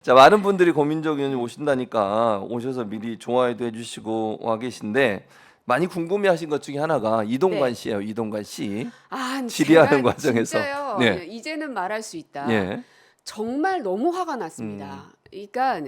자, 많은 분들이 고민정 의원님 오신다니까 오셔서 미리 좋아요도 해주시고 와 계신데 많이 궁금해하신 것 중에 하나가 이동관 네. 씨예요. 이동관 씨 아, 질의하는 제가 과정에서 진짜요. 네, 이제는 말할 수 있다. 예, 정말 너무 화가 음, 났습니다. 그러니까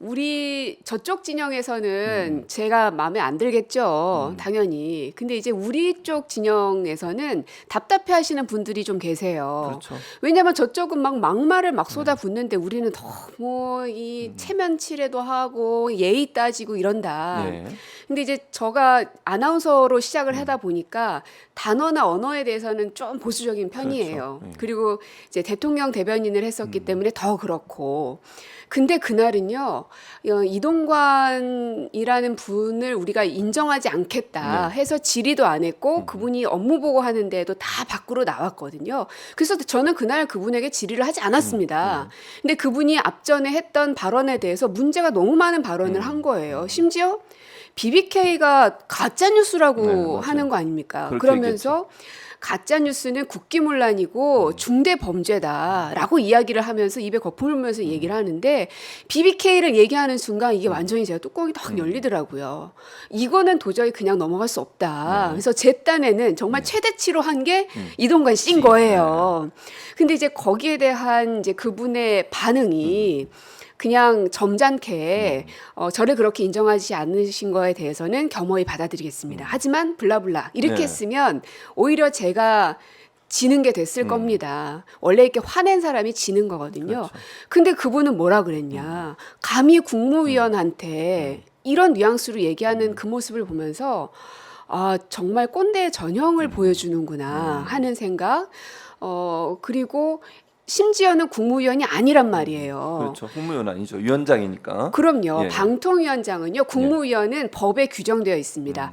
우리 저쪽 진영에서는 음, 제가 마음에 안 들겠죠. 음, 당연히. 근데 이제 우리 쪽 진영에서는 답답해 하시는 분들이 좀 계세요. 그렇죠. 왜냐하면 저쪽은 막 막말을 막 네, 쏟아붓는데 우리는 너무 이 음, 체면 칠해도 하고 예의 따지고 이런다. 예, 근데 이제 저가 아나운서로 시작을 음, 하다 보니까 단어나 언어에 대해서는 좀 보수적인 그렇죠. 편이에요. 예, 그리고 이제 대통령 대변인을 했었기 음, 때문에 더 그렇고. 근데 그날은요, 이동관이라는 분을 우리가 인정하지 않겠다 네, 해서 질의도 안 했고 음, 그분이 업무 보고 하는데도 다 밖으로 나왔거든요. 그래서 저는 그날 그분에게 질의를 하지 않았습니다. 네, 근데 그분이 앞전에 했던 발언에 대해서 문제가 너무 많은 발언을 한 거예요. 음, 심지어 BBK가 가짜 뉴스라고 네, 맞아요. 하는 거 아닙니까? 그렇게 얘기했죠. 그러면서 가짜 뉴스는 국기문란이고 음, 중대 범죄다라고 이야기를 하면서 입에 거품을 물면서 얘기를 하는데 BBK를 얘기하는 순간 이게 완전히 제가 뚜껑이 확 열리더라고요. 이거는 도저히 그냥 넘어갈 수 없다. 네, 그래서 제 딴에는 정말 최대치로 한 게 음, 이동관 씨인 씨, 네, 거예요. 근데 이제 거기에 대한 이제 그분의 반응이 그냥 점잖게 저를 그렇게 인정하지 않으신 거에 대해서는 겸허히 받아들이겠습니다. 하지만 블라블라 이렇게 네, 했으면 오히려 제가 지는 게 됐을 겁니다. 원래 이렇게 화낸 사람이 지는 거거든요. 그렇죠. 근데 그분은 뭐라 그랬냐. 감히 국무위원한테 이런 뉘앙스로 얘기하는 그 모습을 보면서 아, 정말 꼰대의 전형을 보여주는구나 하는 생각. 그리고 심지어는 국무위원이 아니란 말이에요. 그렇죠. 국무위원 아니죠. 위원장이니까. 그럼요. 예, 방통위원장은요, 국무위원은 법에 규정되어 있습니다.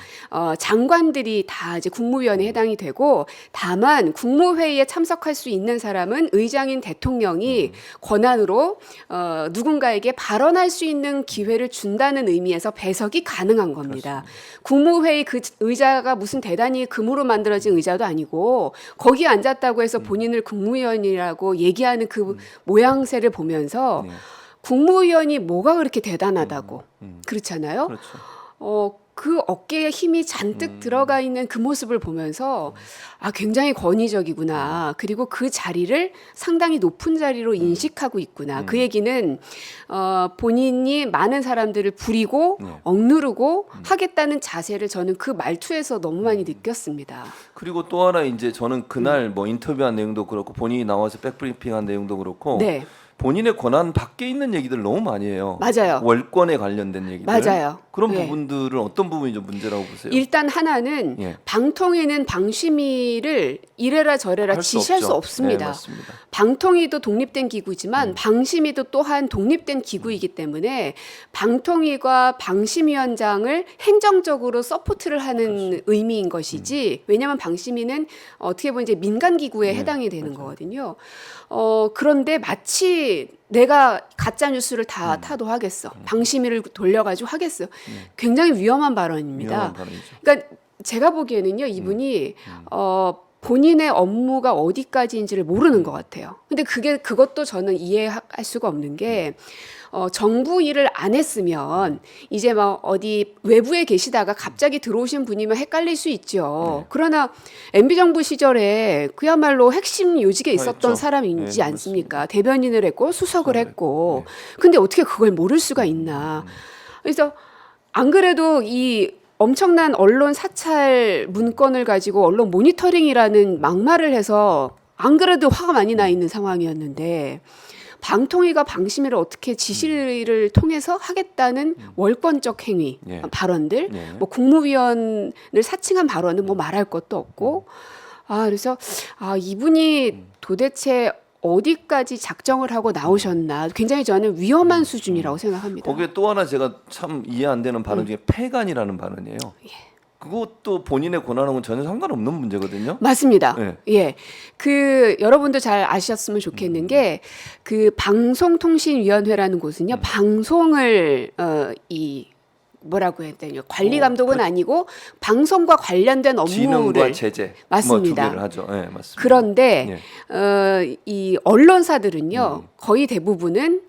장관들이 다 이제 국무위원에 해당이 되고, 다만 국무회의에 참석할 수 있는 사람은 의장인 대통령이 권한으로 누군가에게 발언할 수 있는 기회를 준다는 의미에서 배석이 가능한 겁니다. 국무회의 그 의자가 무슨 대단히 금으로 만들어진 의자도 아니고, 거기에 앉았다고 해서 본인을 국무위원이라고 얘기하는 그 모양새를 보면서 예, 국무위원이 뭐가 그렇게 대단하다고 그렇잖아요. 그렇죠. 그 어깨에 힘이 잔뜩 들어가 있는 그 모습을 보면서 아, 굉장히 권위적이구나. 그리고 그 자리를 상당히 높은 자리로 인식하고 있구나. 그 얘기는 본인이 많은 사람들을 부리고 네. 억누르고 하겠다는 자세를 저는 그 말투에서 너무 많이 느꼈습니다. 그리고 또 하나 이제 저는 그날 뭐 인터뷰한 내용도 그렇고 본인이 나와서 백브리핑한 내용도 그렇고 네, 본인의 권한 밖에 있는 얘기들 너무 많이 해요. 맞아요. 월권에 관련된 얘기들. 맞아요. 그런 네. 부분들은 어떤 부분이 좀 문제라고 보세요? 일단 하나는 예. 방통위는 방심위를 이래라 저래라 할 수 지시할 수 없죠. 없습니다. 네, 맞습니다. 방통위도 독립된 기구지만 방심위도 또한 독립된 기구이기 때문에 방통위과 방심위원장을 행정적으로 서포트를 하는 의미인 것이지 왜냐하면 방심위는 어떻게 보면 이제 민간 기구에 해당이 되는 거거든요. 그런데 마치 내가 가짜 뉴스를 다 타도하겠어. 방심위를 돌려가지고 하겠어. 굉장히 위험한 발언입니다. 위험한 발언이죠. 그러니까 제가 보기에는요, 이분이 본인의 업무가 어디까지인지를 모르는 것 같아요. 근데 그것도 저는 이해할 수가 없는 게 정부 일을 안 했으면 이제 막 어디 외부에 계시다가 갑자기 들어오신 분이면 헷갈릴 수 있죠. 그러나 MB 정부 시절에 그야말로 핵심 요직에 있었던 했죠. 사람이지 네, 않습니까? 대변인을 했고 수석을 했고. 근데 어떻게 그걸 모를 수가 있나? 그래서 안 그래도 이 엄청난 언론 사찰 문건을 가지고 언론 모니터링이라는 막말을 해서 안 그래도 화가 많이 나 있는 상황이었는데 방통위가 방심위를 어떻게 지시를 통해서 하겠다는 월권적 행위, 예. 발언들, 예. 뭐 국무위원을 사칭한 발언은 뭐 말할 것도 없고, 그래서 이분이 도대체 어디까지 작정을 하고 나오셨나 굉장히 저는 위험한 수준이라고 생각합니다. 거기에 또 하나 제가 참 이해 안 되는 발언 중에 폐간이라는 발언이에요. 그것도 본인의 권한하고는 전혀 상관없는 문제거든요. 맞습니다. 예. 예. 여러분도 잘 아셨으면 좋겠는 게, 방송통신위원회라는 곳은요, 방송을, 뭐라고 해야 되냐 관리 감독은 아니고 방송과 관련된 진흥과 업무를 제재 맞습니다. 뭐 두 개를 하죠. 네, 맞습니다. 그런데 이 언론사들은요 거의 대부분은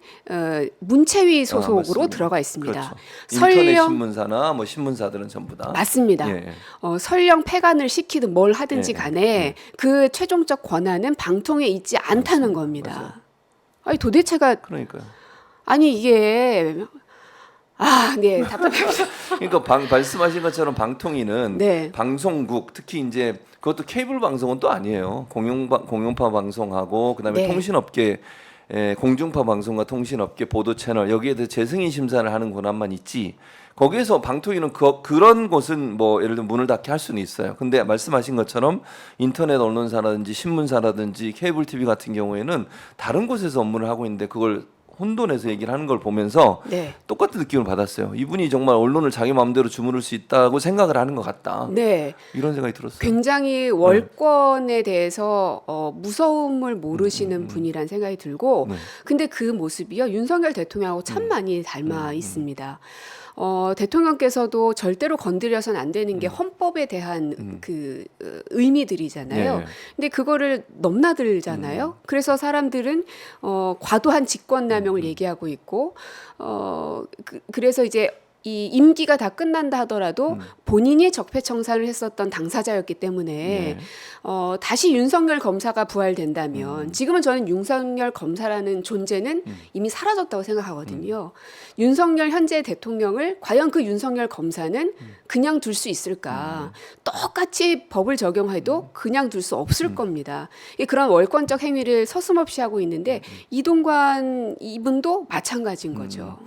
문체위 소속으로 맞습니다. 들어가 있습니다. 그렇죠. 인터넷 설령 신문사나 뭐 신문사들은 전부 다 맞습니다. 예, 예. 설령 폐간을 시키든 뭘 하든지 예, 간에 그 최종적 권한은 방통위에 있지 않다는 겁니다. 맞아요. 아니 도대체가 그러니까요. 아니 이게 네 답답합니다. 그러니까 말씀하신 것처럼 방통위는 네. 방송국 특히 이제 그것도 케이블 방송은 또 아니에요. 공영파 방송하고 그다음에 네. 통신업계 공중파 방송과 통신업계 보도 채널 여기에 대해 재승인 심사를 하는 권한만 있지. 거기에서 방통위는 그런 곳은 뭐 예를 들면 문을 닫게 할 수는 있어요. 근데 말씀하신 것처럼 인터넷 언론사라든지 신문사라든지 케이블 TV 같은 경우에는 다른 곳에서 업무를 하고 있는데 그걸 혼돈해서 얘기를 하는 걸 보면서 네. 똑같은 느낌을 받았어요. 이분이 정말 언론을 자기 마음대로 주무를 수 있다고 생각을 하는 것 같다. 네. 이런 생각이 들었어요. 굉장히 월권에 대해서 무서움을 모르시는 분이란 생각이 들고 네. 근데 그 모습이요 윤석열 대통령하고 참 많이 닮아 있습니다. 대통령께서도 절대로 건드려서는 안 되는 게 헌법에 대한 그 의미들이잖아요. 예. 근데 그거를 넘나들잖아요. 그래서 사람들은 과도한 직권남용을 얘기하고 있고 그래서 이제 이 임기가 다 끝난다 하더라도 본인이 적폐청산을 했었던 당사자였기 때문에 네. 다시 윤석열 검사가 부활된다면 지금은 저는 윤석열 검사라는 존재는 이미 사라졌다고 생각하거든요. 윤석열 현재 대통령을 과연 그 윤석열 검사는 그냥 둘 수 있을까? 똑같이 법을 적용해도 그냥 둘 수 없을 겁니다. 그런 월권적 행위를 서슴없이 하고 있는데 이동관 이분도 마찬가지인 거죠.